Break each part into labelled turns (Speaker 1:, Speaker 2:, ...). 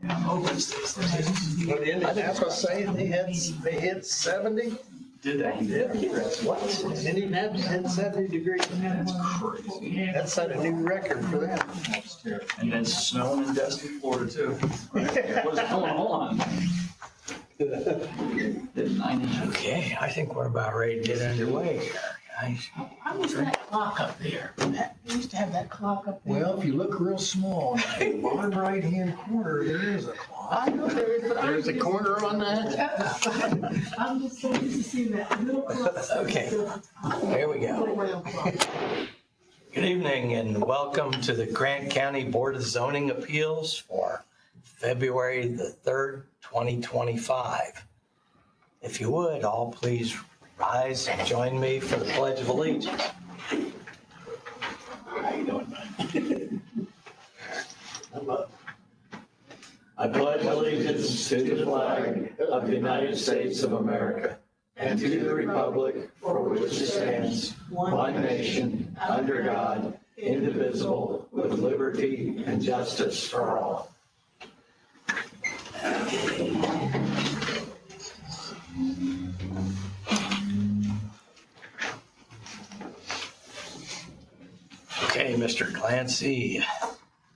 Speaker 1: That's what I'm saying, they hit 70.
Speaker 2: Did they?
Speaker 1: What? Indianapolis hit 70 degrees.
Speaker 2: That's crazy.
Speaker 1: That set a new record for them.
Speaker 2: And then snowing in Destin, Florida too. What's going on? Did 9 inches.
Speaker 3: Okay, I think we're about ready to get underway here, guys.
Speaker 4: How was that clock up there? We used to have that clock up there.
Speaker 1: Well, if you look real small, in the bottom right-hand corner, there is a clock.
Speaker 4: I know there is, but
Speaker 1: There's a corner on that.
Speaker 4: I'm just so used to seeing that little clock.
Speaker 3: Okay, here we go.
Speaker 4: Little round clock.
Speaker 3: Good evening and welcome to the Grant County Board of Zoning Appeals for February the 3rd, 2025. If you would, all please rise and join me for the Pledge of Allegiance. How you doing, man? I pledge allegiance to the flag of the United States of America and to the republic for which it stands, one nation, under God, indivisible, with liberty and justice for all. Okay, Mr. Clancy,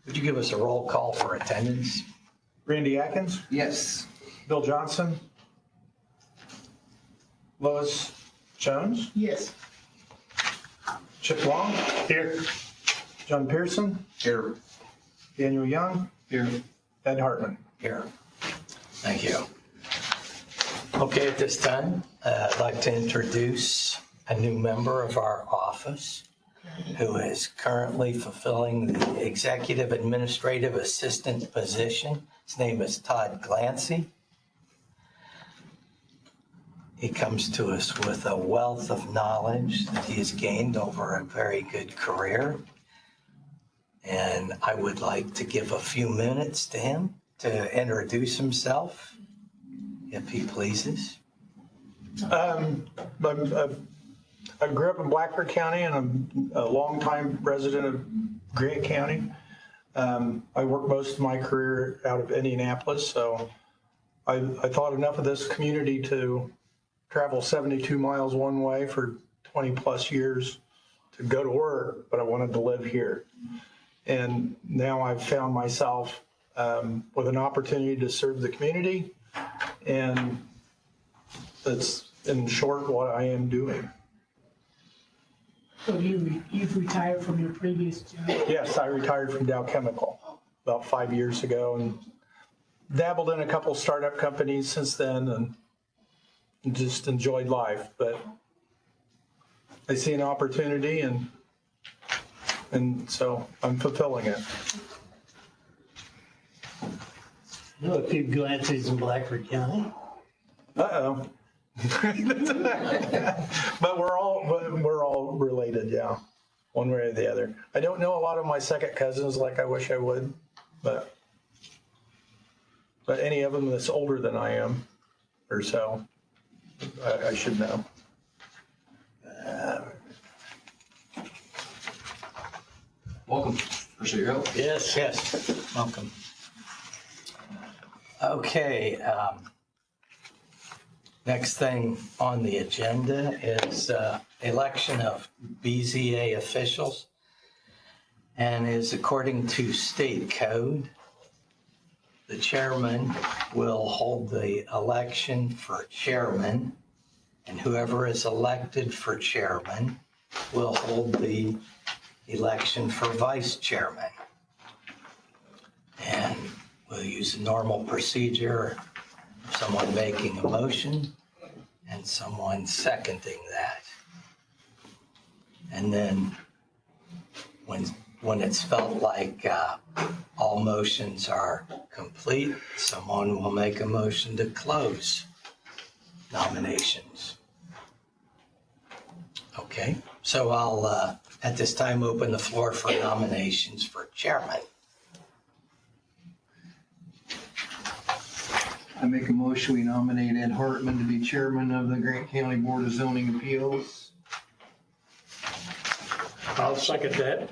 Speaker 3: would you give us a roll call for attendance?
Speaker 5: Randy Atkins,
Speaker 1: Yes.
Speaker 5: Bill Johnson, Lois Jones,
Speaker 4: Yes.
Speaker 5: Chip Long. Here. John Pearson,
Speaker 1: Here.
Speaker 5: Daniel Young,
Speaker 1: Here.
Speaker 5: Ed Hartman.
Speaker 3: Here. Thank you. Okay, at this time, I'd like to introduce a new member of our office who is currently fulfilling the Executive Administrative Assistant position. His name is Todd Glancy. He comes to us with a wealth of knowledge that he has gained over a very good career. And I would like to give a few minutes to him to introduce himself, if he pleases.
Speaker 5: I grew up in Blackford County and I'm a longtime resident of Grant County. I worked most of my career out of Indianapolis, so I thought enough of this community to travel 72 miles one way for 20 plus years to go to work, but I wanted to live here. And now I've found myself with an opportunity to serve the community, and that's in short what I am doing.
Speaker 4: So you've retired from your previous job?
Speaker 5: Yes, I retired from Dow Chemical about 5 years ago and dabbled in a couple startup companies since then and just enjoyed life. But I see an opportunity and so I'm fulfilling it.
Speaker 6: Know a few Glancy's in Blackford County.
Speaker 5: Uh-oh. But we're all related, yeah, one way or the other. I don't know a lot of my second cousins like I wish I would, but any of them that's older than I am or so, I should know.
Speaker 2: Welcome. Appreciate your help.
Speaker 3: Yes, welcome. Okay, next thing on the agenda is election of BZA officials. And is according to state code, the chairman will hold the election for chairman, and whoever is elected for chairman will hold the election for vice chairman. And we'll use a normal procedure, someone making a motion and someone seconding that. And then when it's felt like all motions are complete, someone will make a motion to close nominations. Okay, so I'll at this time open the floor for nominations for chairman.
Speaker 1: I make a motion, we nominate Ed Hartman to be chairman of the Grant County Board of Zoning Appeals.
Speaker 6: I'll second that.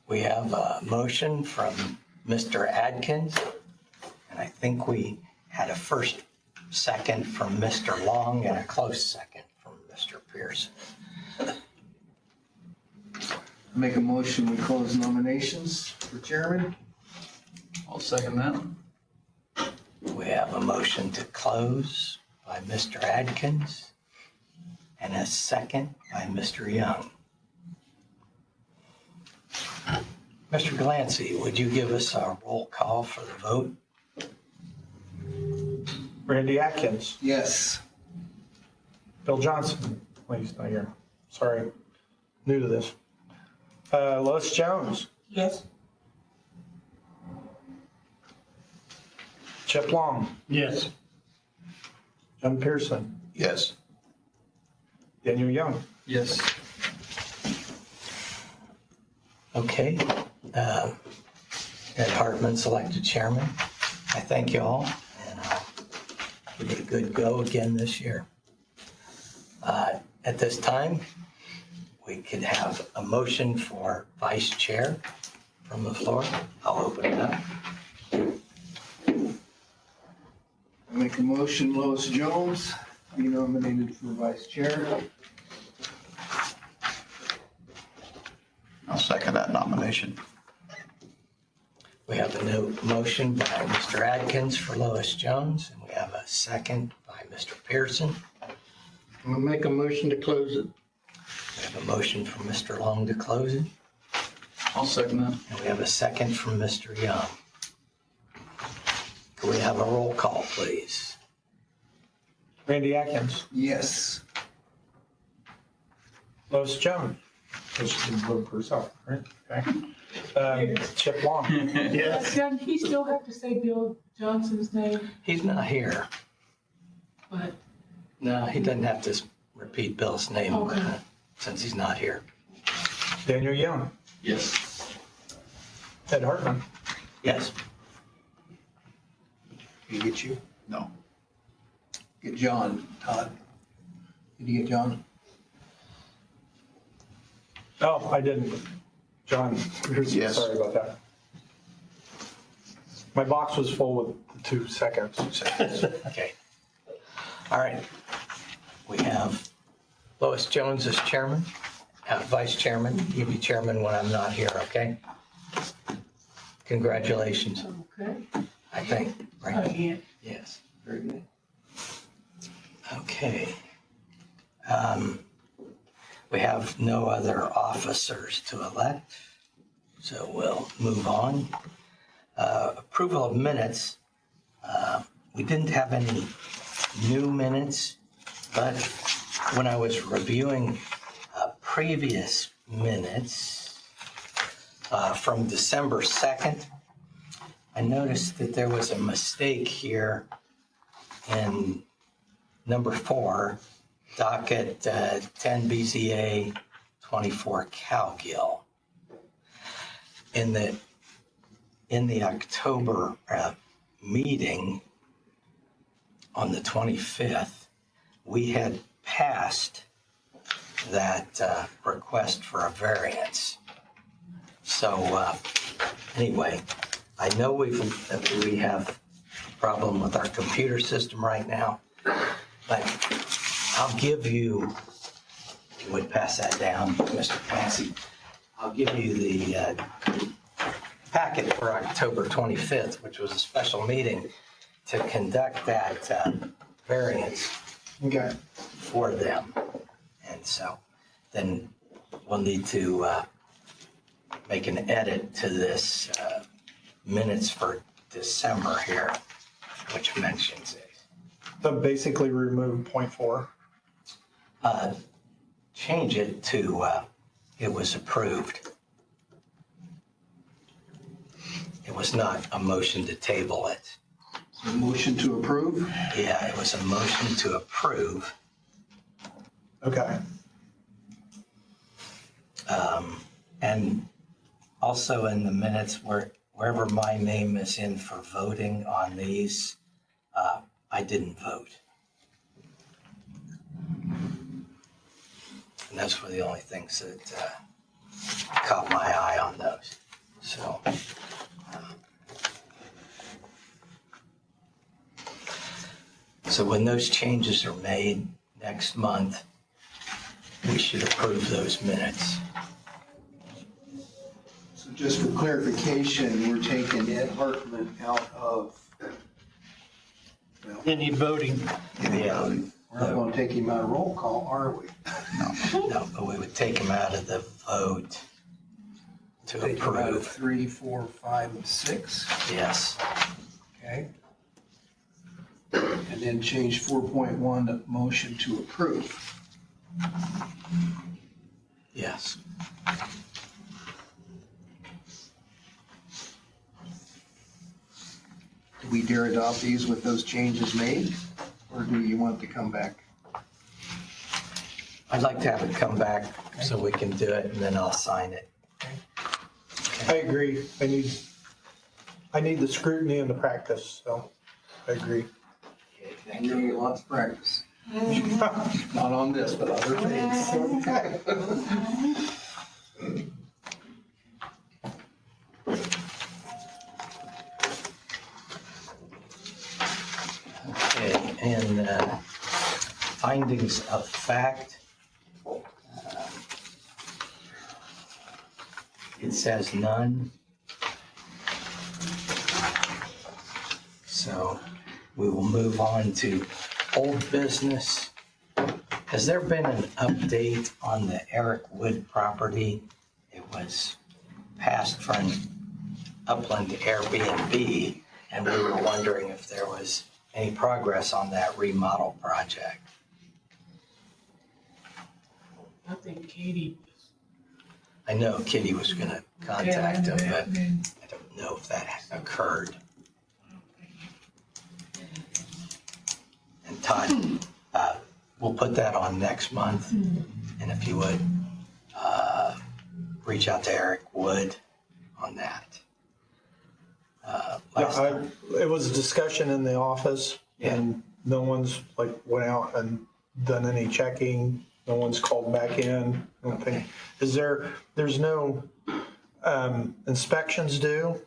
Speaker 3: We have a motion from Mr. Adkins. And I think we had a first second from Mr. Long and a close second from Mr. Pearson.
Speaker 1: Make a motion, we close nominations for chairman.
Speaker 2: I'll second that.
Speaker 3: We have a motion to close by Mr. Adkins and a second by Mr. Young. Mr. Glancy, would you give us a roll call for the vote?
Speaker 5: Randy Atkins,
Speaker 1: Yes.
Speaker 5: Bill Johnson, well, he's not here, sorry, new to this. Lois Jones,
Speaker 4: Yes.
Speaker 5: Chip Long,
Speaker 6: Yes.
Speaker 5: John Pearson,
Speaker 2: Yes.
Speaker 5: Daniel Young.
Speaker 2: Yes.
Speaker 3: Okay. Ed Hartman's elected chairman. I thank you all, and I'll give it a good go again this year. At this time, we could have a motion for vice chair from the floor. I'll open it up.
Speaker 1: Make a motion, Lois Jones be nominated for vice chair.
Speaker 7: I'll second that nomination.
Speaker 3: We have a motion by Mr. Adkins for Lois Jones, and we have a second by Mr. Pearson.
Speaker 6: I'm gonna make a motion to close it.
Speaker 3: We have a motion from Mr. Long to close it,
Speaker 2: I'll second that.
Speaker 3: and we have a second from Mr. Young. Could we have a roll call, please?
Speaker 5: Randy Atkins,
Speaker 1: Yes.
Speaker 5: Lois Jones, which she didn't vote for herself, right? Okay. Chip Long,
Speaker 6: Yes.
Speaker 4: Doesn't he still have to say Bill Johnson's name?
Speaker 3: He's not here.
Speaker 4: But,
Speaker 3: No, he doesn't have to repeat Bill's name
Speaker 4: Okay.
Speaker 3: since he's not here.
Speaker 5: Daniel Young,
Speaker 2: Yes.
Speaker 5: Ed Hartman,
Speaker 3: Yes.
Speaker 1: Did he get you?
Speaker 7: No.
Speaker 1: Get John, Todd. Did you get John?
Speaker 5: oh, I didn't, John Pearson,
Speaker 7: Yes.
Speaker 5: sorry about that. My box was full with the 2 seconds.
Speaker 3: Okay. All right. We have Lois Jones as chairman, vice chairman. You'll be chairman when I'm not here, okay? Congratulations,
Speaker 4: okay.
Speaker 3: I think. Right?
Speaker 4: Yeah.
Speaker 3: Yes.
Speaker 1: Very good.
Speaker 3: Okay. We have no other officers to elect, so we'll move on. Approval of minutes. We didn't have any new minutes, but when I was reviewing previous minutes from December 2nd, I noticed that there was a mistake here in number 4, docket 10 BZA 24 Cowgill. In the October meeting on the 25th, we had passed that request for a variance. So anyway, I know we have a problem with our computer system right now, but I'll give you, if you would pass that down, Mr. Clancy, I'll give you the packet for October 25th, which was a special meeting to conduct that variance
Speaker 1: Okay.
Speaker 3: for them. And so then we'll need to make an edit to this minutes for December here, which mentions it.
Speaker 5: So basically remove .4.
Speaker 3: Change it to it was approved. It was not a motion to table it.
Speaker 1: So motion to approve?
Speaker 3: Yeah, it was a motion to approve.
Speaker 5: Okay.
Speaker 3: And also in the minutes, wherever my name is in for voting on these, I didn't vote. And those were the only things that caught my eye on those. So So when those changes are made next month, we should approve those minutes.
Speaker 1: So just for clarification, we're taking Ed Hartman out of, well,
Speaker 6: Any voting?
Speaker 3: Yeah.
Speaker 1: we're not gonna take him out of roll call, are we?
Speaker 3: No, but we would take them out of the vote to
Speaker 1: Take him out of
Speaker 3: approve.
Speaker 1: 3, 4, 5, and 6,
Speaker 3: Yes,
Speaker 1: okay? And then change 4.1 to motion to approve.
Speaker 3: yes.
Speaker 1: Do we dare adopt these with those changes made? Or do you want it to come back?
Speaker 3: I'd like to have it come back so we can do it and then I'll sign it.
Speaker 5: I agree. I need the scrutiny and the practice, so I agree.
Speaker 1: And you're gonna get lots of practice. Not on this, but other things.
Speaker 3: Okay, and findings of fact. It says none. So we will move on to old business. Has there been an update on the Eric Wood property? It was passed from Upland to Airbnb, and we were wondering if there was any progress on that remodel project.
Speaker 4: I think Katie.
Speaker 3: I know Kitty was gonna contact him, but
Speaker 4: and
Speaker 3: I don't know if that occurred. And Todd, we'll put that on next month, and if you would, reach out to Eric Wood on that. Last time-
Speaker 5: It was a discussion in the office and no one's like went out and done any checking. No one's called back in. I don't think, there's no inspections due?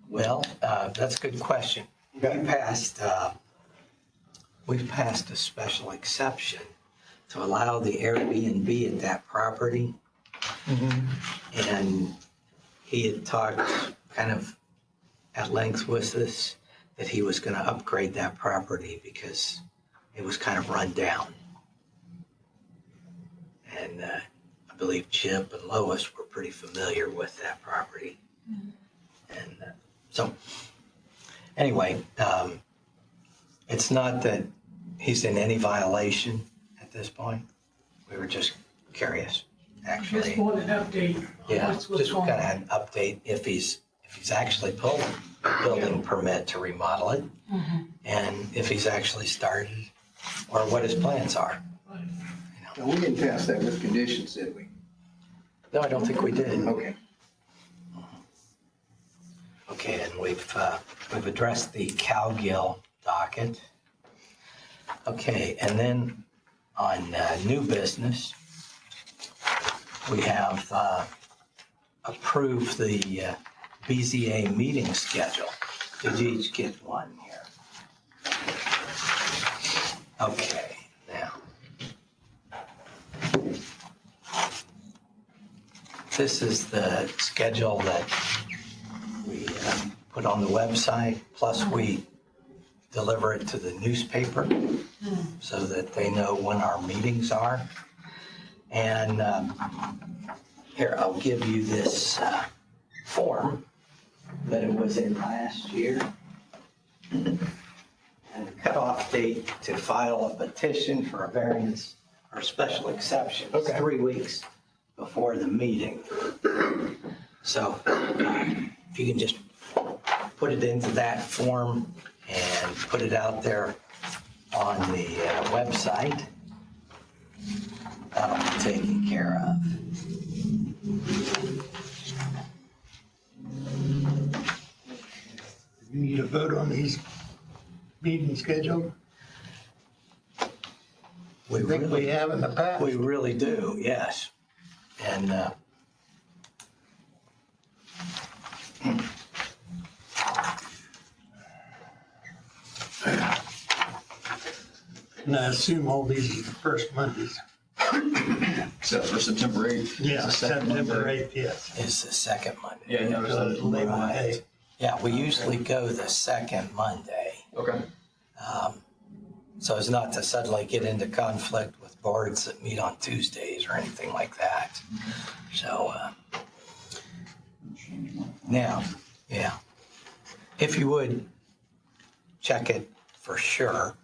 Speaker 3: Well, that's a good question. We've passed a special exception to allow the Airbnb at that property. And he had talked kind of at length with us that he was gonna upgrade that property because it was kind of run down. And I believe Chip and Lois were pretty familiar with that property. And so, anyway, it's not that he's in any violation at this point. We were just curious, actually.
Speaker 4: just want an update. on
Speaker 3: Yeah,
Speaker 4: what's
Speaker 3: just
Speaker 4: going
Speaker 3: kind of
Speaker 4: on.
Speaker 3: an update if he's actually pulled a building permit to remodel it. And if he's actually started, or what his plans are.
Speaker 1: No, we didn't pass that with conditions, did we?
Speaker 3: No, I don't think we did.
Speaker 1: Okay.
Speaker 3: Okay, and we've addressed the Cowgill docket. Okay, and then on new business, we have approved the BZA meeting schedule. Did you each get one here? Okay, now. This is the schedule that we put on the website, plus we deliver it to the newspaper so that they know when our meetings are. And here, I'll give you this form that it was in last year. And the cutoff date to file a petition for a variance or special exception is 3 weeks before the meeting. So if you can just put it into that form and put it out there on the website, that'll be taken care of.
Speaker 6: You need a vote on these meeting schedule?
Speaker 3: We
Speaker 6: I think we
Speaker 3: really,
Speaker 6: have in the past.
Speaker 3: we really do, yes. And
Speaker 6: And I assume all these are the first Mondays.
Speaker 2: Except for September 8th.
Speaker 6: Yeah,
Speaker 2: It's the second
Speaker 6: September
Speaker 2: Monday.
Speaker 6: 8th, yes.
Speaker 3: Is the second Monday.
Speaker 2: Yeah, I noticed that.
Speaker 6: Labor
Speaker 3: Right.
Speaker 6: Day.
Speaker 3: Yeah, we usually go the second Monday.
Speaker 2: Okay.
Speaker 3: So as not to suddenly get into conflict with boards that meet on Tuesdays or anything like that. So, now, yeah, if you would check it for sure.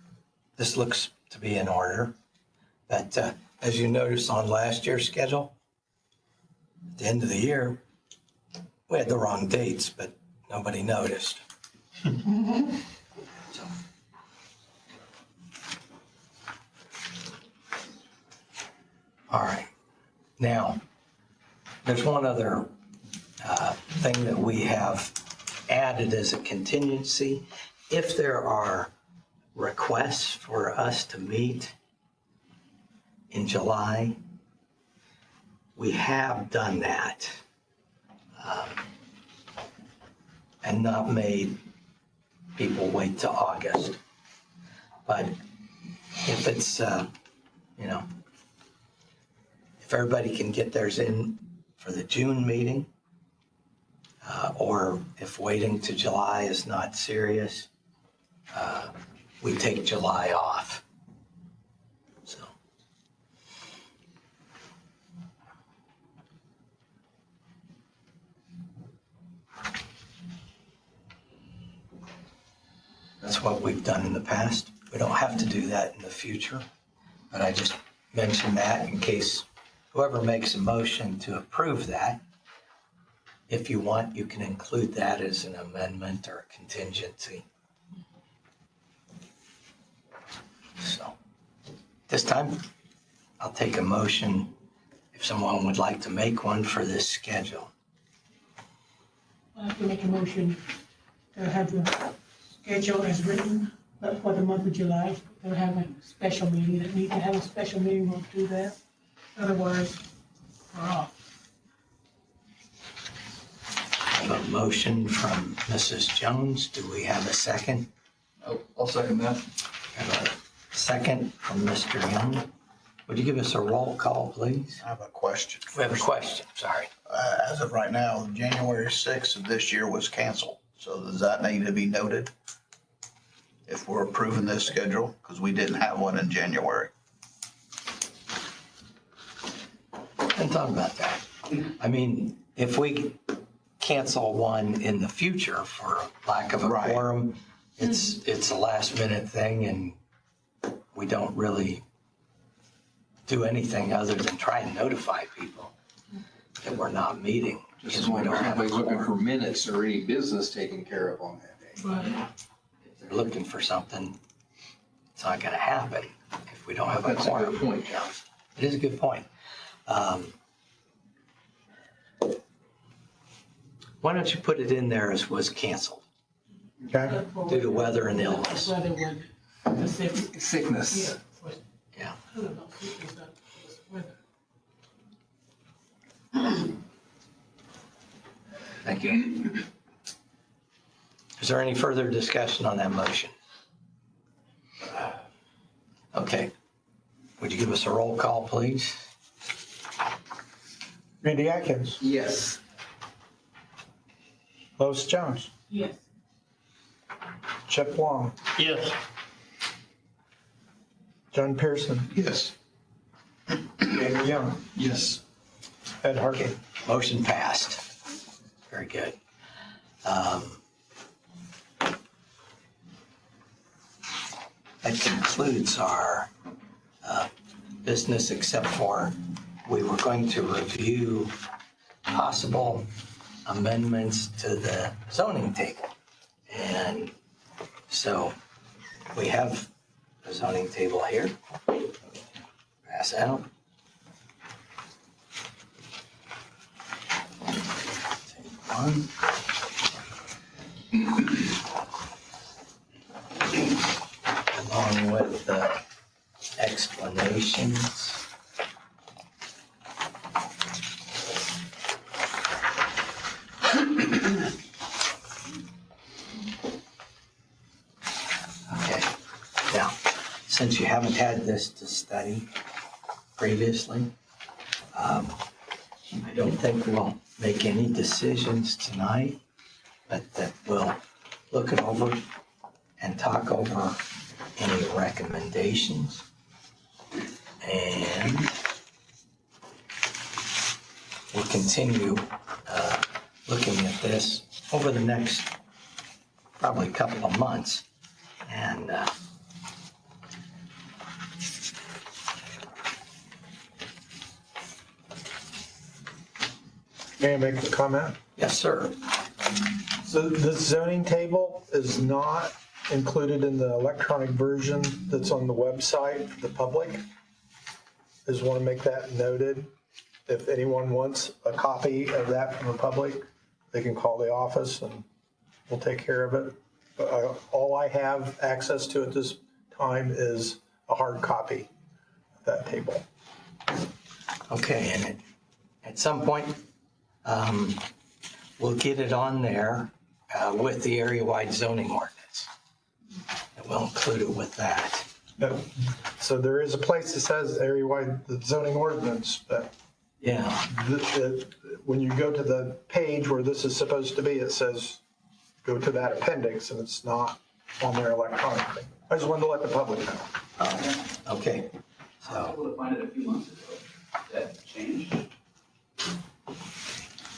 Speaker 3: This looks to be in order. But as you notice on last year's schedule, at the end of the year, we had the wrong dates, but nobody noticed. So. All right. Now, there's one other thing that we have added as a contingency. If there are requests for us to meet in July, we have done that and not made people wait till August. But if it's, you know, if everybody can get theirs in for the June meeting, or if waiting to July is not serious, we take July off. So. That's what we've done in the past. We don't have to do that in the future, but I just mentioned that in case whoever makes a motion to approve that, if you want, you can include that as an amendment or a contingency. So this time, I'll take a motion if someone would like to make one for this schedule.
Speaker 4: I have to make a motion to have the schedule as written, but for the month of July, they'll have a special meeting, that need to have a special meeting, we'll do that. Otherwise, we're off.
Speaker 3: I have a motion from Mrs. Jones. Do we have a second?
Speaker 2: I'll second that.
Speaker 3: I have a second from Mr. Young. Would you give us a roll call, please?
Speaker 7: I have a question.
Speaker 3: We have a question, sorry.
Speaker 7: As of right now, January 6th of this year was canceled. So does that need to be noted if we're approving this schedule? Because we didn't have one in January.
Speaker 3: And talk about that. I mean, if we cancel one in the future for lack of a
Speaker 7: Right.
Speaker 3: quorum, it's a last minute thing and we don't really do anything other than try and notify people that we're not meeting.
Speaker 1: Just
Speaker 3: because
Speaker 1: as
Speaker 3: we
Speaker 1: long
Speaker 3: don't
Speaker 1: as
Speaker 3: have a
Speaker 1: somebody's looking for
Speaker 3: quorum.
Speaker 1: minutes or any business taken care of on that day.
Speaker 4: But
Speaker 3: If they're looking for something, it's not gonna happen if we don't have a
Speaker 1: That's a
Speaker 3: quorum.
Speaker 1: good point, John.
Speaker 3: It is a good point. Why don't you put it in there as was canceled
Speaker 5: Okay?
Speaker 3: due to weather and illness?
Speaker 4: Weather would, the sickness.
Speaker 1: Sickness.
Speaker 4: Yeah. was-
Speaker 3: Yeah.
Speaker 4: I don't know, sickness, not just weather.
Speaker 3: Thank you. Is there any further discussion on that motion? Okay. Would you give us a roll call, please?
Speaker 5: Randy Atkins,
Speaker 1: Yes.
Speaker 5: Lois Jones,
Speaker 4: Yes.
Speaker 5: Chip Wong,
Speaker 6: Yes.
Speaker 5: John Pearson,
Speaker 7: Yes.
Speaker 5: Jamie Young,
Speaker 2: Yes.
Speaker 5: Ed Harkey.
Speaker 3: Motion passed. Very good. That concludes our business, except for we were going to review possible amendments to the zoning table. And so we have the zoning table here. Pass out. Take one. Along with the explanations. Okay, now, since you haven't had this to study previously, I don't think we'll make any decisions tonight, but that we'll look it over and talk over any recommendations. And we'll continue looking at this over the next probably couple of months. And
Speaker 5: May I make a comment?
Speaker 3: yes, sir.
Speaker 5: So the zoning table is not included in the electronic version that's on the website for the public. I just want to make that noted. If anyone wants a copy of that from the public, they can call the office and we'll take care of it. But all I have access to at this time is a hard copy of that table.
Speaker 3: Okay, and at some point, we'll get it on there with the area-wide zoning ordinance. And we'll include it with that.
Speaker 5: So there is a place that says area-wide the zoning ordinance, but
Speaker 3: Yeah,
Speaker 5: when you go to the page where this is supposed to be, it says, go to that appendix, and it's not on there electronically. I just wanted to let the public know.
Speaker 3: okay.
Speaker 8: I was
Speaker 3: So
Speaker 8: able to find it a few months ago. That changed.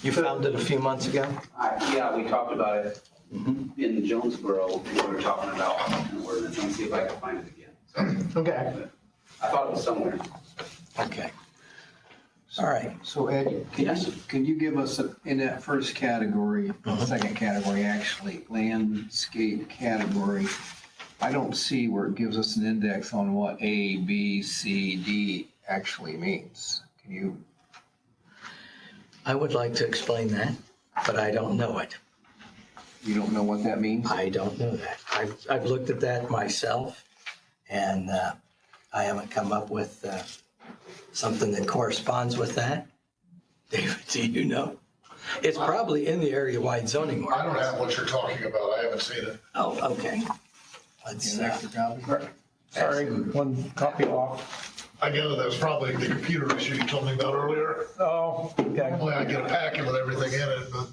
Speaker 3: you found it a few months ago?
Speaker 8: Yeah, we talked about it in Jonesboro. We were talking about an ordinance. Let me see if I can find it again.
Speaker 5: Okay.
Speaker 8: I thought it was somewhere.
Speaker 3: Okay. All right.
Speaker 1: So Ed, can you give us, in that first category, second category, actually, landscape category, I don't see where it gives us an index on what A, B, C, D actually means. Can you?
Speaker 3: I would like to explain that, but I don't know it.
Speaker 1: You don't know what that means?
Speaker 3: I don't know that. I've looked at that myself, and I haven't come up with something that corresponds with that. David, do you know? It's probably in the area-wide zoning
Speaker 9: I don't
Speaker 3: ordinance.
Speaker 9: have what you're talking about. I haven't seen it.
Speaker 3: Oh, okay. Let's,
Speaker 1: An extra copy?
Speaker 5: Sorry, one copy off.
Speaker 9: I gather that's probably the computer issue you told me about earlier.
Speaker 5: Oh, okay.
Speaker 9: Normally I get a packet with everything in it, but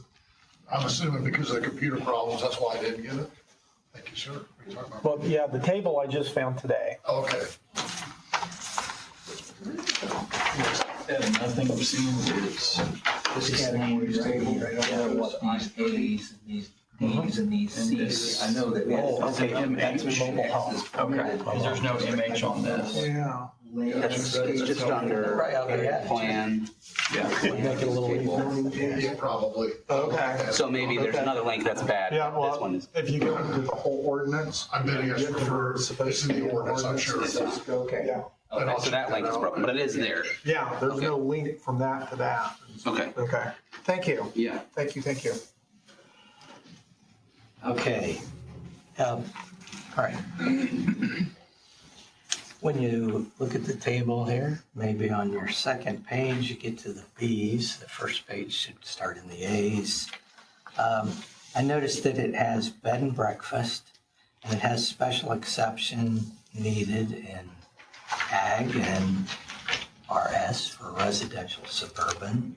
Speaker 9: I'm assuming because of the computer problems, that's why I didn't get it. Thank you, sir. What are you talking about?
Speaker 5: Well, yeah, the table I just found today.
Speaker 9: Okay.
Speaker 2: And nothing I'm seeing is
Speaker 1: This category is table, I don't know what these A's and these D's and these C's. I know that.
Speaker 3: Oh, okay.
Speaker 1: That's mobile homes.
Speaker 2: okay, because there's no MH on this.
Speaker 5: Yeah.
Speaker 8: It's just under
Speaker 3: Right out there, yeah.
Speaker 8: plan.
Speaker 2: Yeah.
Speaker 3: make it a little easier.
Speaker 9: Yeah, probably.
Speaker 5: Okay.
Speaker 8: So maybe there's another link that's bad.
Speaker 5: Yeah,
Speaker 8: This one
Speaker 5: well,
Speaker 8: is.
Speaker 5: if you go into the whole ordinance.
Speaker 9: I'm betting it's
Speaker 5: you get to where it's
Speaker 9: for,
Speaker 5: supposed
Speaker 9: it's
Speaker 5: to
Speaker 9: in
Speaker 5: be
Speaker 9: the ordinance, I'm sure.
Speaker 5: Okay, yeah.
Speaker 8: Okay, so that link is broken, but it is there.
Speaker 5: Yeah, there's no link from that to that.
Speaker 8: Okay.
Speaker 5: Okay, thank you.
Speaker 8: Yeah.
Speaker 5: Thank you.
Speaker 3: Okay. All right. When you look at the table here, maybe on your second page, you get to the Bs. The first page should start in the As. I noticed that it has bed and breakfast, and it has special exception needed in ag and RS for residential suburban.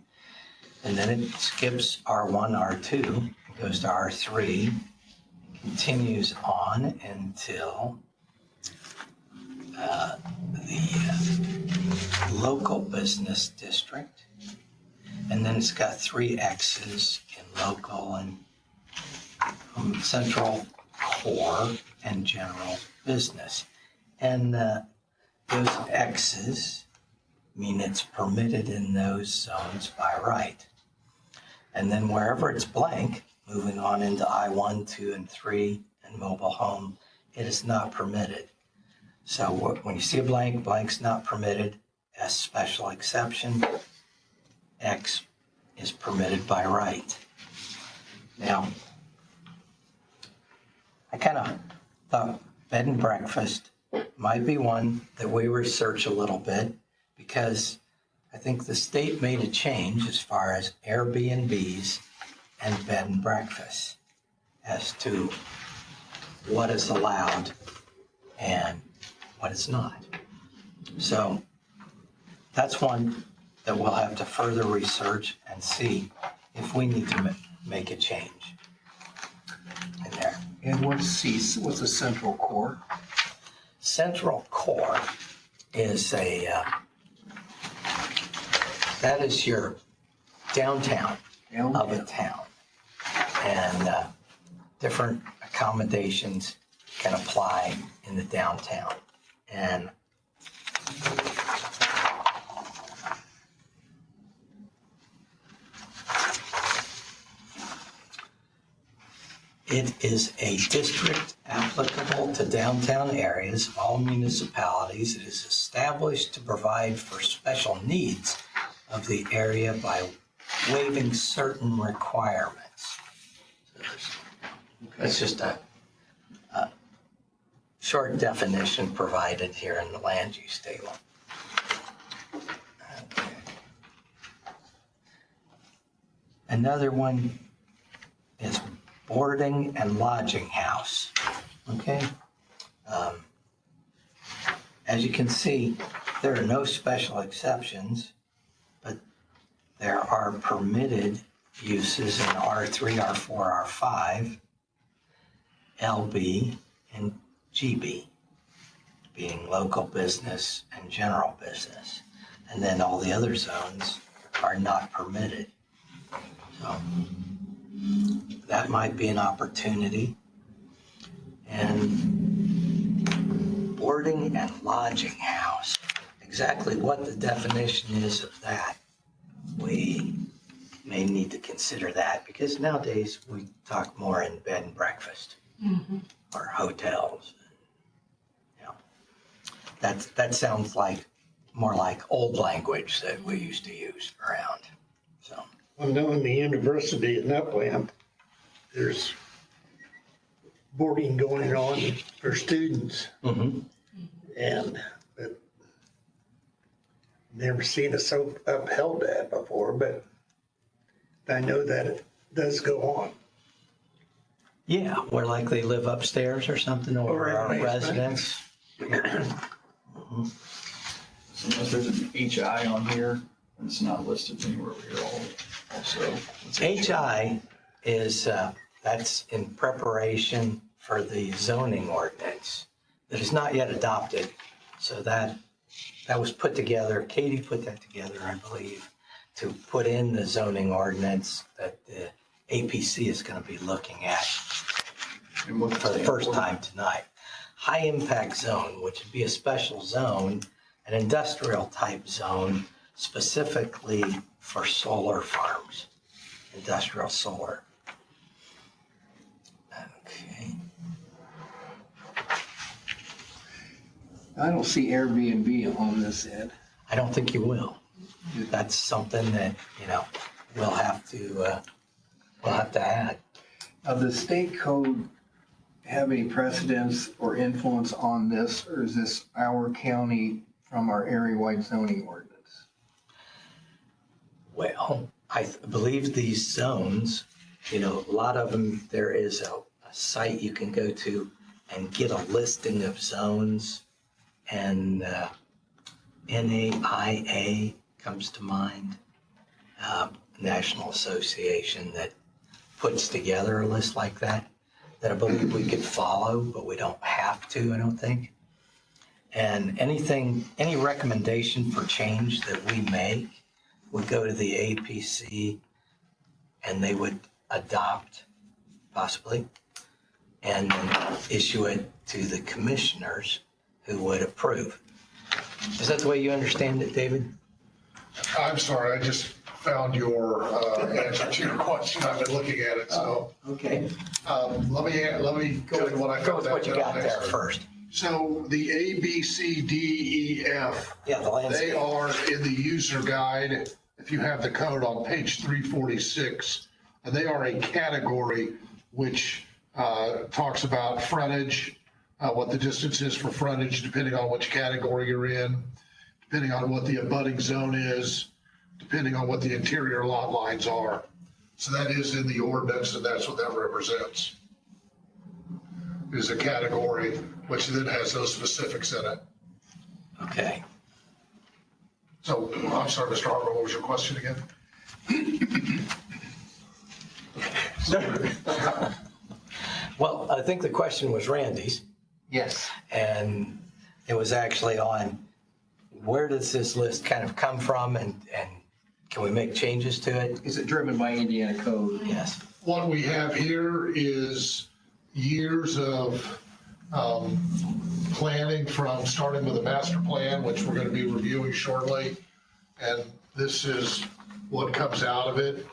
Speaker 3: And then it skips R1, R2, and goes to R3, continues on until the local business district. And then it's got 3 X's in local and central core and general business. And those X's mean it's permitted in those zones by right. And then wherever it's blank, moving on into I1, 2, and 3, and mobile home, it is not permitted. So when you see a blank, blank's not permitted, S special exception, X is permitted by right. Now, I kind of thought bed and breakfast might be one that we research a little bit, because I think the state made a change as far as Airbnbs and bed and breakfast as to what is allowed and what it's not. So that's one that we'll have to further research and see if we need to make a change in there.
Speaker 1: And what's a central core?
Speaker 3: Central core is that is your downtown of a town. And different accommodations can apply in the downtown. And it is a district applicable to downtown areas of all municipalities. It is established to provide for special needs of the area by waiving certain requirements. That's just a short definition provided here in the land use table. Okay. Another one is boarding and lodging house. Okay. As you can see, there are no special exceptions, but there are permitted uses in R3, R4, R5, LB, and GB, being local business and general business. And then all the other zones are not permitted. So that might be an opportunity. And boarding and lodging house, exactly what the definition is of that, we may need to consider that, because nowadays we talk more in bed and breakfast or hotels. You know, that sounds like more like old language that we used to use around. So.
Speaker 6: Well, knowing the university in Upland, there's boarding going on for students. And but never seen us so upheld that before, but I know that it does go on.
Speaker 3: Yeah, where like they live upstairs or something, or our residents.
Speaker 2: So unless there's an HI on here, and it's not listed anywhere over here also. What's
Speaker 3: HI is, that's in preparation for the zoning ordinance that is not yet adopted. So that was put together, Katie put that together, I believe, to put in the zoning ordinance that the APC is going to be looking at for the first time tonight. High impact zone, which would be a special zone, an industrial type zone, specifically for solar farms, industrial solar. Okay.
Speaker 1: I don't see Airbnb on this, Ed.
Speaker 3: I don't think you will. That's something that, you know, we'll have to add.
Speaker 1: Does the state code have any precedence or influence on this, or is this our county from our area-wide zoning ordinance?
Speaker 3: Well, I believe these zones, you know, a lot of them, there is a site you can go to and get a listing of zones, and NAIA comes to mind, National Association that puts together a list like that I believe we could follow, but we don't have to, I don't think. And any recommendation for change that we make would go to the APC, and they would adopt, possibly, and then issue it to the commissioners who would approve. Is that the way you understand it, David?
Speaker 9: I'm sorry, I just found your answer to your question. I've been looking at it, so.
Speaker 3: Okay.
Speaker 9: Let me go to what I
Speaker 3: Go
Speaker 9: found
Speaker 3: with
Speaker 9: out.
Speaker 3: what you got there first.
Speaker 9: So the A, B, C, D, E, F,
Speaker 3: Yeah, the landscape.
Speaker 9: they are in the user guide, if you have the code on page 346, and they are a category which talks about frontage, what the distance is for frontage, depending on which category you're in, depending on what the abutting zone is, depending on what the interior lot lines are. So that is in the ordinance, and that's what that represents. is a category, which then has those specifics in it.
Speaker 3: Okay.
Speaker 9: So, I'm sorry, Mr. Harper, what was your question again?
Speaker 3: Well, I think the question was Randy's,
Speaker 1: Yes.
Speaker 3: and it was actually on where does this list kind of come from, and can we make changes to it?
Speaker 1: Is it driven by Indiana code?
Speaker 3: Yes.
Speaker 9: What we have here is years of planning from starting with a master plan, which we're going to be reviewing shortly. And this is what comes out of it.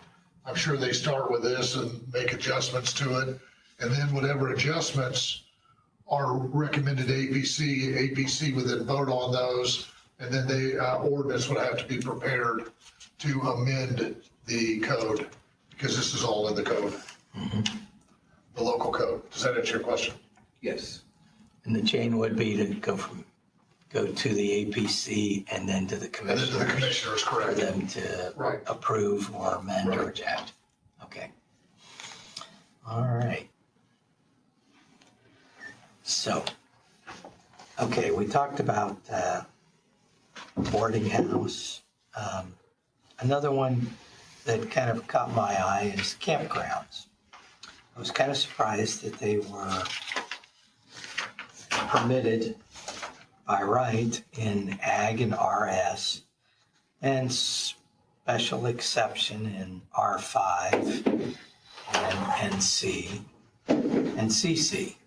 Speaker 9: I'm sure they start with this and make adjustments to it. And then whatever adjustments are recommended to APC would then vote on those. And then the ordinance would have to be prepared to amend the code, because this is all in the code, the local code. Does that answer your question?
Speaker 1: Yes.
Speaker 3: And the chain would be to go to the APC and then to the
Speaker 9: And then to the
Speaker 3: commissioners
Speaker 9: commissioners,
Speaker 3: for
Speaker 9: correct.
Speaker 3: them to
Speaker 9: Right.
Speaker 3: approve or amend or
Speaker 9: Right.
Speaker 3: reject. Okay. All right. So, okay, we talked about boarding house. Another one that kind of caught my eye is campgrounds. I was kind of surprised that they were permitted by right in ag and RS, and special exception in R5 and NC and CC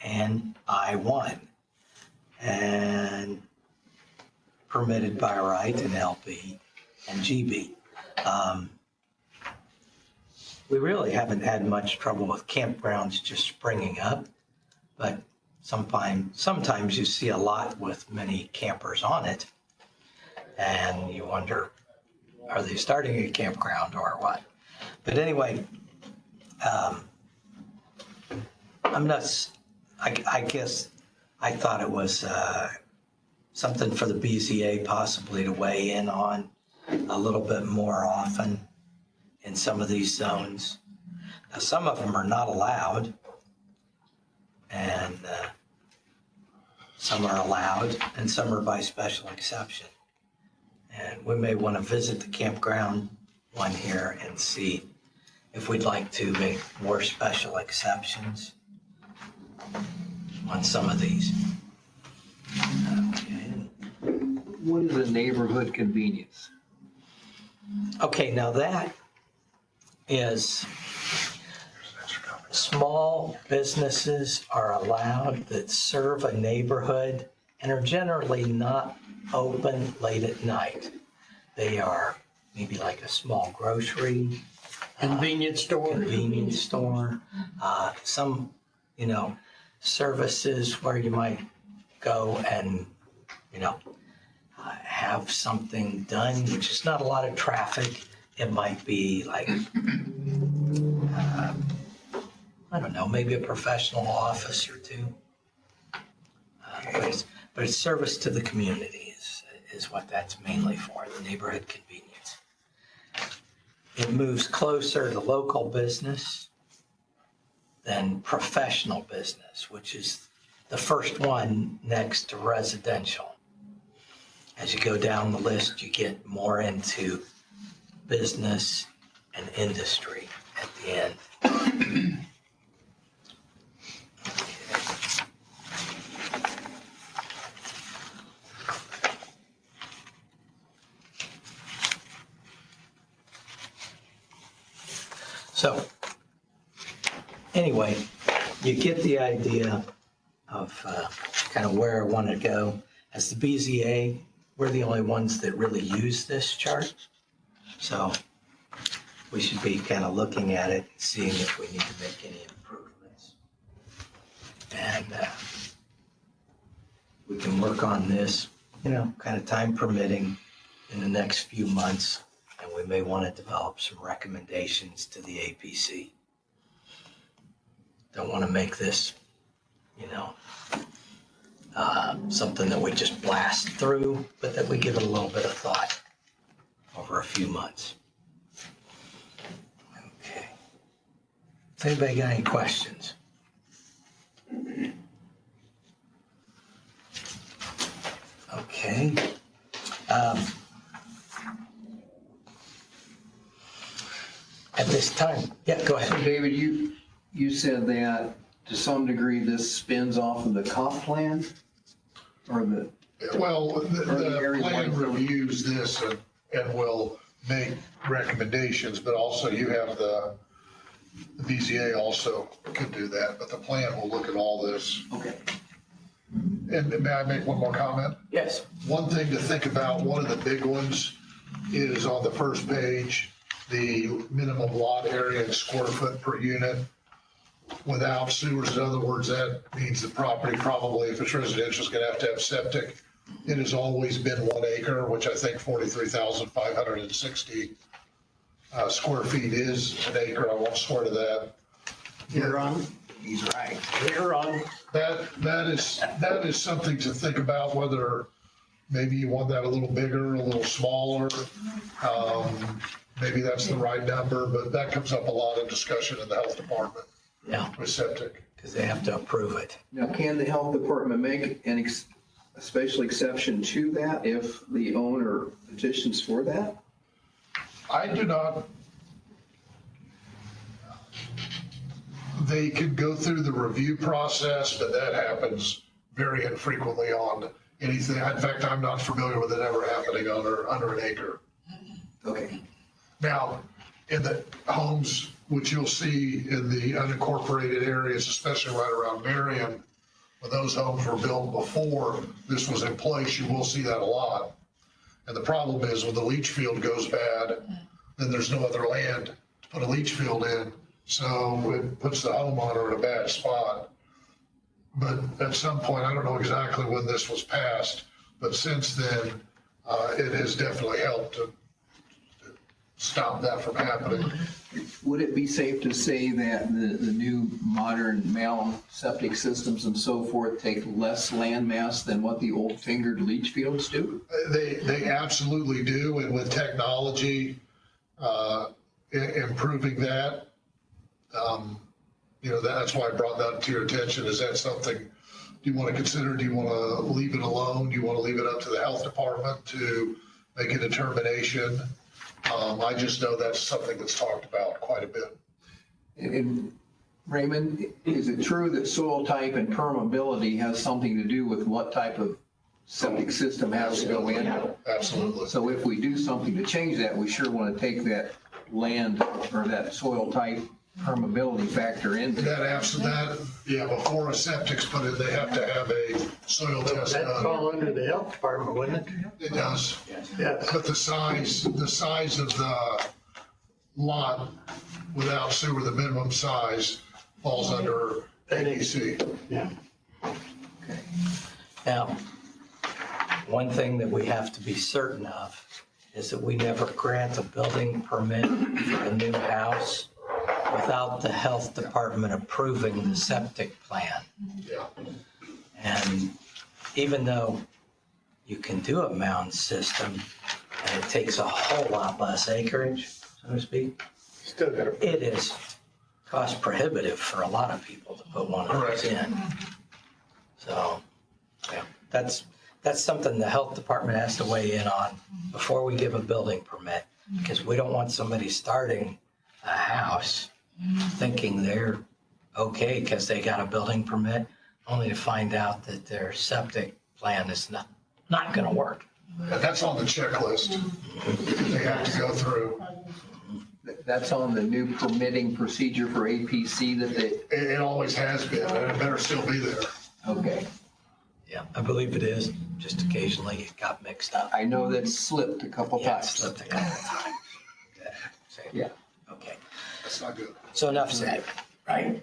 Speaker 3: and I1, and permitted by right in LB and GB. We really haven't had much trouble with campgrounds just springing up, but sometimes you see a lot with many campers on it, and you wonder, are they starting a campground or what? But anyway, I guess I thought it was something for the BZA possibly to weigh in on a little bit more often in some of these zones. Now, some of them are not allowed, and some are allowed, and some are by special exception. And we may want to visit the campground one here and see if we'd like to make more special exceptions on some of these. Okay.
Speaker 1: What is a neighborhood convenience?
Speaker 3: Okay, now that is small businesses are allowed that serve a neighborhood and are generally not open late at night. They are maybe like a small grocery,
Speaker 6: Convenience store.
Speaker 3: convenience store, some, services where you might go and, have something done, which is not a lot of traffic. It might be like, I don't know, maybe a professional office or two. But it's service to the community is what that's mainly for, the neighborhood convenience. It moves closer to local business than professional business, which is the first one next to residential. As you go down the list, you get more into business and industry at the end. So, anyway, you get the idea of kind of where I want to go. As the BZA, we're the only ones that really use this chart. So we should be kind of looking at it, seeing if we need to make any improvements. And we can work on this, kind of time permitting in the next few months. And we may want to develop some recommendations to the APC. Don't want to make this, something that we just blast through, but that we give it a little bit of thought over a few months. Okay. Has anybody got any questions? Okay. At this time, yeah, go
Speaker 1: So
Speaker 3: ahead.
Speaker 1: David, you said that to some degree this spins off of the comp plan? Or the,
Speaker 9: Well, the
Speaker 1: area
Speaker 9: plan
Speaker 1: wide.
Speaker 9: reviews this and will make recommendations, but also you have the BZA also can do that, but the plan will look at all this.
Speaker 1: okay.
Speaker 9: And may I make one more comment?
Speaker 3: Yes.
Speaker 9: One thing to think about, one of the big ones is on the first page, the minimum lot area and square foot per unit without sewers. In other words, that means the property probably, if it's residential, is gonna have to have septic. It has always been 1 acre, which I think 43,560 square feet is an acre. I won't swear to that.
Speaker 6: You're on,
Speaker 7: He's right.
Speaker 6: you're on.
Speaker 9: That is something to think about, whether maybe you want that a little bigger, a little smaller. Maybe that's the right number, but that comes up a lot in discussion in the health department
Speaker 3: Yeah,
Speaker 9: with septic.
Speaker 3: because they have to approve it.
Speaker 1: Now, can the health department make a special exception to that if the owner petitions for that?
Speaker 9: I do not. They could go through the review process, but that happens very infrequently on anything. In fact, I'm not familiar with it ever happening under an acre.
Speaker 1: Okay.
Speaker 9: Now, in the homes, which you'll see in the unincorporated areas, especially right around Marion, when those homes were built before this was in place, you will see that a lot. And the problem is when the leach field goes bad, then there's no other land to put a leach field in. So it puts the homeowner in a bad spot. But at some point, I don't know exactly when this was passed, but since then, it has definitely helped to stop that from happening.
Speaker 1: Would it be safe to say that the new modern mound septic systems and so forth take less land mass than what the old fingered leach fields do?
Speaker 9: They absolutely do, and with technology improving that, that's why I brought that to your attention. Is that something you want to consider? Do you want to leave it alone? Do you want to leave it up to the health department to make a determination? I just know that's something that's talked about quite a bit.
Speaker 1: And Raymond, is it true that soil type and permeability has something to do with what type of septic system has to go in?
Speaker 9: Absolutely.
Speaker 1: So if we do something to change that, we sure want to take that land or that soil type permeability factor into it.
Speaker 9: Before a septic's put in, they have to have a soil test
Speaker 6: That'd
Speaker 9: done.
Speaker 6: fall under the health department, wouldn't it?
Speaker 9: It does.
Speaker 6: Yes.
Speaker 9: But the size of the lot without sewer, the minimum size falls under ADC.
Speaker 6: Yeah.
Speaker 3: Now, one thing that we have to be certain of is that we never grant a building permit for a new house without the health department approving the septic plan.
Speaker 9: Yeah.
Speaker 3: And even though you can do a mound system and it takes a whole lot less acreage, so to speak,
Speaker 6: Still got to.
Speaker 3: it is cost prohibitive for a lot of people to put one of those
Speaker 9: Correct.
Speaker 3: in. So, yeah, that's something the health department has to weigh in on before we give a building permit, because we don't want somebody starting a house thinking they're okay because they got a building permit, only to find out that their septic plan is not going to work.
Speaker 9: And that's on the checklist. They have to go through.
Speaker 1: That's on the new permitting procedure for APC that they,
Speaker 9: It always has been, and it better still be there.
Speaker 1: okay.
Speaker 3: Yeah, I believe it is. Just occasionally it got mixed up.
Speaker 1: I know that slipped a couple
Speaker 3: Yeah, it
Speaker 1: times.
Speaker 3: slipped a couple times.
Speaker 1: Yeah.
Speaker 3: Okay.
Speaker 9: That's not good.
Speaker 3: So enough said, right?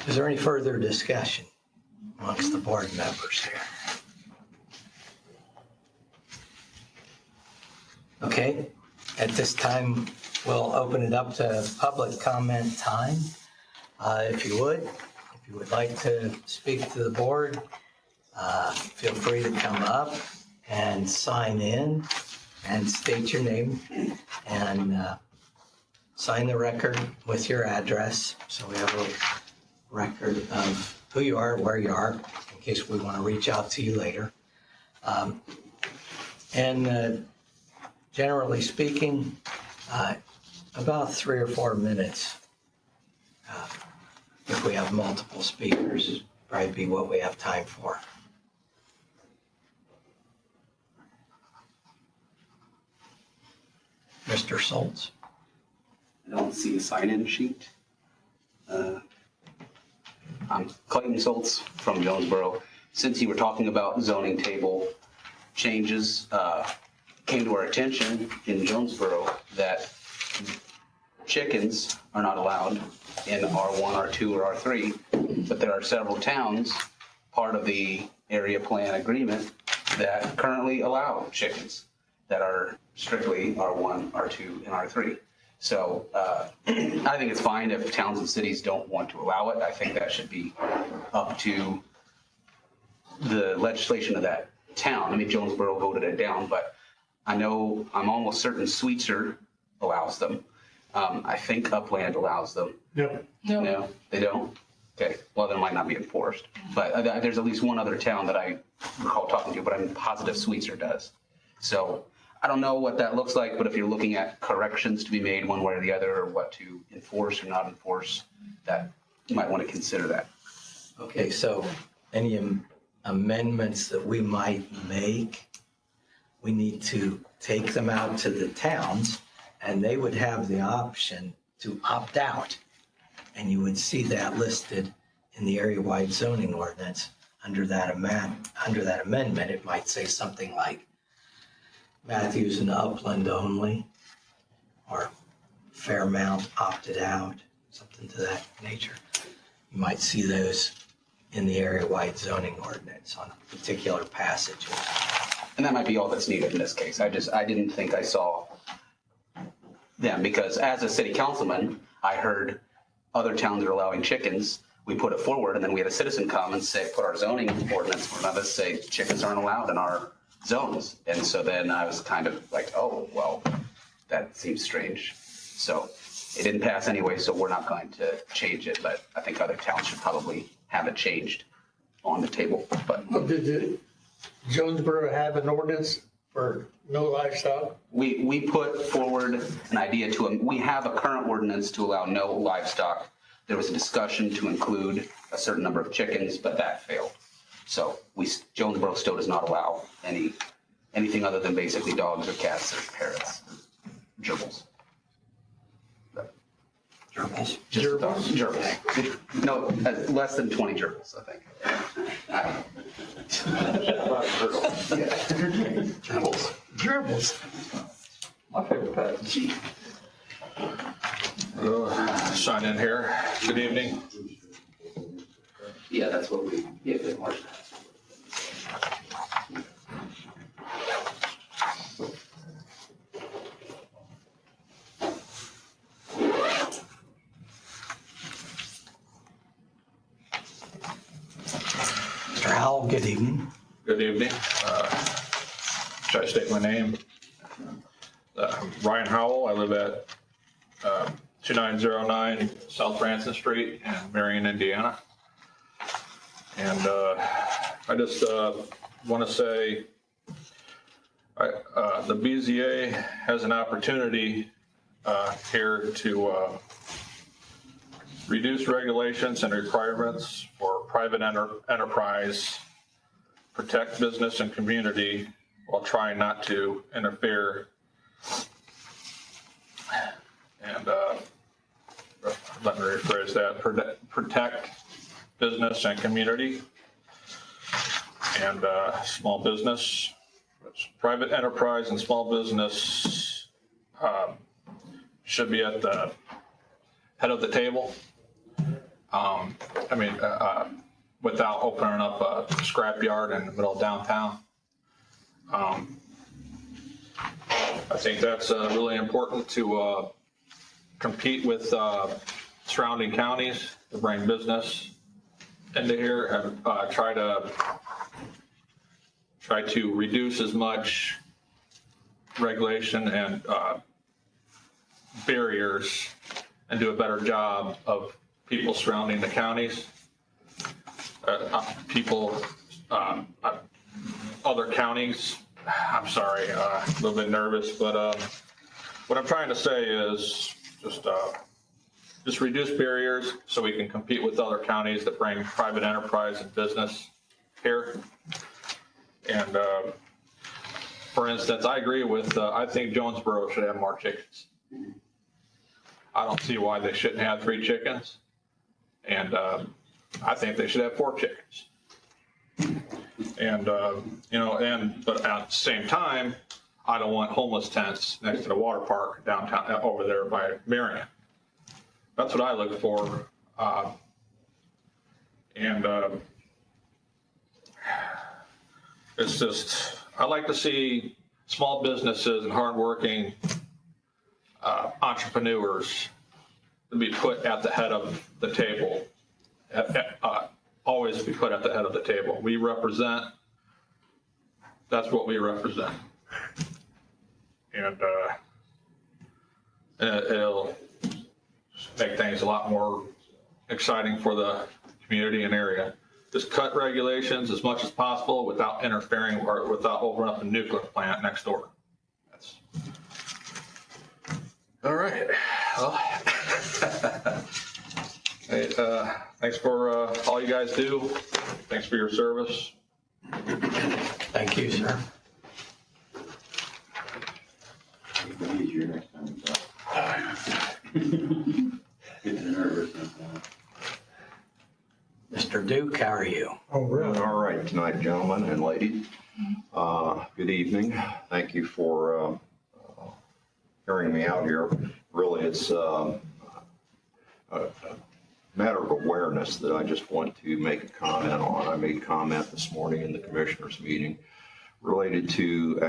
Speaker 3: Is there any further discussion amongst the board members here? Okay, at this time, we'll open it up to public comment time. If you would like to speak to the board, feel free to come up and sign in and state your name and sign the record with your address, so we have a record of who you are, where you are, in case we want to reach out to you later. And generally speaking, about 3 or 4 minutes. If we have multiple speakers, probably be what we have time for. Mr. Schultz?
Speaker 8: I don't see a sign-in sheet. I'm Clayton Schultz from Jonesboro. Since you were talking about zoning table changes, came to our attention in Jonesboro that chickens are not allowed in R1, R2, or R3, but there are several towns, part of the area plan agreement, that currently allow chickens that are strictly R1, R2, and R3. So I think it's fine if towns and cities don't want to allow it. I think that should be up to the legislation of that town. I mean, Jonesboro voted it down, but I'm almost certain Sweetser allows them. I think Upland allows them.
Speaker 6: No.
Speaker 8: No, they don't? Okay, well, then it might not be enforced. But there's at least one other town that I recall talking to, but I'm positive Sweetser does. So I don't know what that looks like, but if you're looking at corrections to be made one way or the other, or what to enforce or not enforce, that you might want to consider that.
Speaker 3: Okay, so any amendments that we might make, we need to take them out to the towns, and they would have the option to opt out. And you would see that listed in the area-wide zoning ordinance. Under that amendment, it might say something like Matthews and Upland only, or Fairmount opted out, something to that nature. You might see those in the area-wide zoning ordinance on particular passages.
Speaker 8: And that might be all that's needed in this case. I didn't think I saw them, because as a city councilman, I heard other towns are allowing chickens. We put it forward, and then we had a citizen come and say, put our zoning ordinance for us, say chickens aren't allowed in our zones. And so then I was kind of like, oh, well, that seems strange. So it didn't pass anyway, so we're not going to change it, but I think other towns should probably have it changed on the table. But
Speaker 6: Did Jonesboro have an ordinance for no livestock?
Speaker 8: we put forward an idea we have a current ordinance to allow no livestock. There was a discussion to include a certain number of chickens, but that failed. So Jonesboro still does not allow anything other than basically dogs or cats or parrots, gerbils.
Speaker 3: Gerbils?
Speaker 8: Just dogs. Gerbils. No, less than 20 gerbils, I think.
Speaker 6: Gerbils.
Speaker 2: My favorite pet.
Speaker 10: Sign in here. Good evening.
Speaker 8: Yeah, that's what we, yeah, good March.
Speaker 3: Mr. Howell, good evening.
Speaker 10: Good evening. Should I state my name? Ryan Howell. I live at 2909 South Branson Street in Marion, Indiana. And I just want to say the BZA has an opportunity here to reduce regulations and requirements for private enterprise, protect business and community while trying not to interfere. And let me rephrase that, protect business and community and small business. Private enterprise and small business should be at the head of the table. Without opening up a scrapyard in the middle of downtown. I think that's really important to compete with surrounding counties to bring business into here and try to reduce as much regulation and barriers and do a better job of people surrounding the counties. people, other counties. I'm sorry, a little bit nervous, but what I'm trying to say is just reduce barriers so we can compete with other counties that bring private enterprise and business here. And for instance, I agree with, I think Jonesboro should have more chickens. I don't see why they shouldn't have 3 chickens. And I think they should have 4 chickens. And, but at the same time, I don't want homeless tents next to the water park downtown over there by Marion. That's what I look for. It's just, I like to see small businesses and hardworking entrepreneurs to be put at the head of the table. Always be put at the head of the table. We represent, that's what we represent. And it'll make things a lot more exciting for the community and area. Just cut regulations as much as possible without interfering or without opening up a nuclear plant next door. That's all right. Well, hey, thanks for all you guys do. Thanks for your service.
Speaker 3: Thank you, sir.
Speaker 11: Easier next time. Getting nervous.
Speaker 3: Mr. Duke, how are you?
Speaker 5: Oh, really?
Speaker 11: All right tonight, gentlemen and ladies. Good evening. Thank you for hearing me out here. Really, it's a matter of awareness that I just want to make a comment on. I made a comment this morning in the commissioners' meeting related to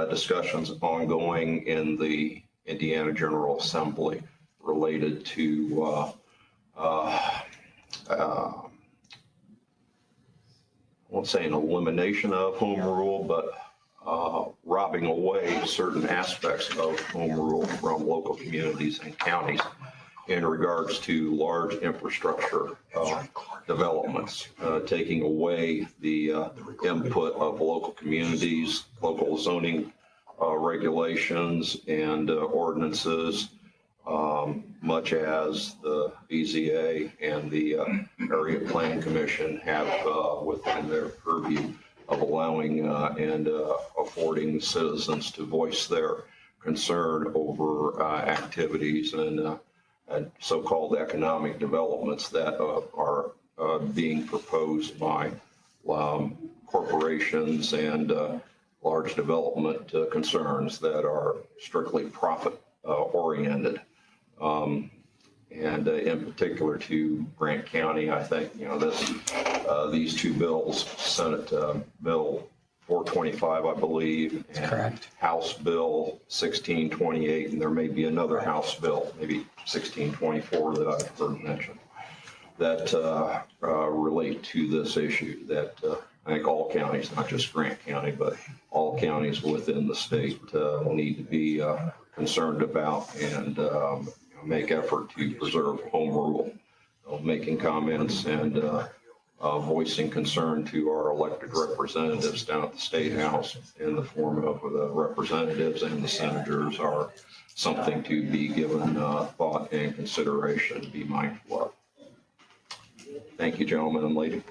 Speaker 11: discussions ongoing in the Indiana General Assembly related to I won't say an elimination of home rule, but robbing away certain aspects of home rule from local communities and counties in regards to large infrastructure developments, taking away the input of local communities, local zoning regulations and ordinances, much as the BZA and the Area Plan Commission have within their purview of allowing and affording citizens to voice their concern over activities and so-called economic developments that are being proposed by corporations and large development concerns that are strictly profit oriented. And in particular to Grant County, I think, these 2 bills, Senate Bill 425, I believe.
Speaker 3: That's correct.
Speaker 11: House Bill 1628, and there may be another House Bill, maybe 1624 that I've heard mentioned, that relate to this issue that I think all counties, not just Grant County, but all counties within the state need to be concerned about and make effort to preserve home rule. Making comments and voicing concern to our elected representatives down at the State House in the form of the representatives and the senators are something to be given thought and consideration to be mindful of. Thank you, gentlemen and ladies.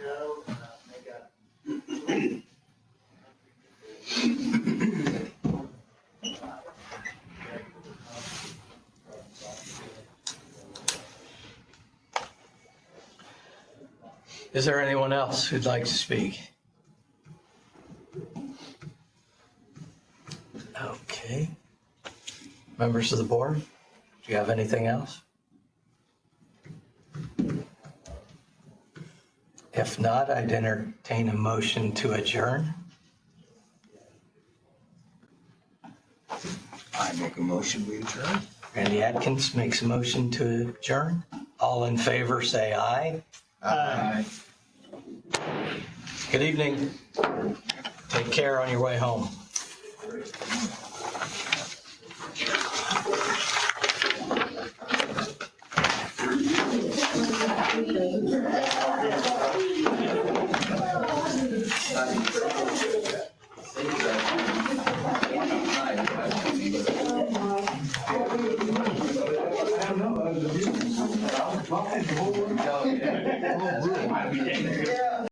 Speaker 3: Is there anyone else who'd like to speak? Okay. Members of the board, do you have anything else? If not, I'd entertain a motion to adjourn.
Speaker 7: I make a motion, we adjourn.
Speaker 3: Randy Atkins makes a motion to adjourn. All in favor, say aye.
Speaker 7: Aye.
Speaker 3: Good evening. Take care on your way home.
Speaker 6: was the music. I was talking the whole.